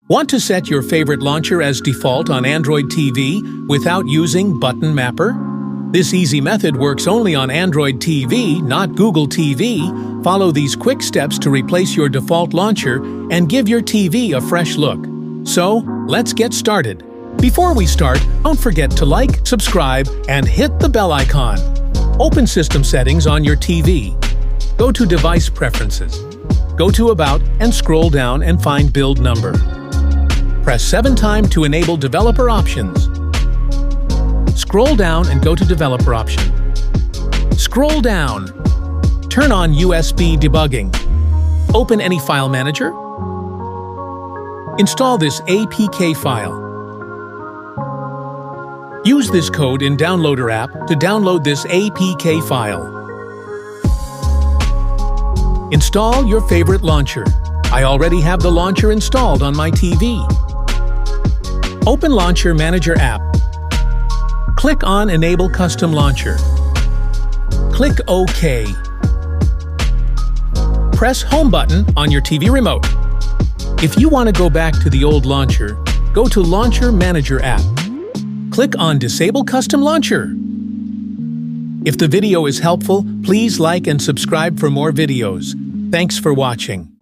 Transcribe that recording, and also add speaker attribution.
Speaker 1: Want to set your favorite launcher as default on Android TV without using Button Mapper? This easy method works only on Android TV, not Google TV. Follow these quick steps to replace your default launcher and give your TV a fresh look. So, let's get started. Before we start, don't forget to like, subscribe, and hit the bell icon. Open System Settings on your TV. Go to Device Preferences. Go to About and scroll down and find Build Number. Press 7 times to enable Developer Options. Scroll down and go to Developer Option. Scroll down. Turn on USB debugging. Open any file manager. Install this APK file. Use this code in Downloader app to download this APK file. Install your favorite launcher. I already have the launcher installed on my TV. Open Launcher Manager app. Click on Enable Custom Launcher. Click OK. Press Home button on your TV remote. If you want to go back to the old launcher, go to Launcher Manager app. Click on Disable Custom Launcher. If the video is helpful, please like and subscribe for more videos. Thanks for watching.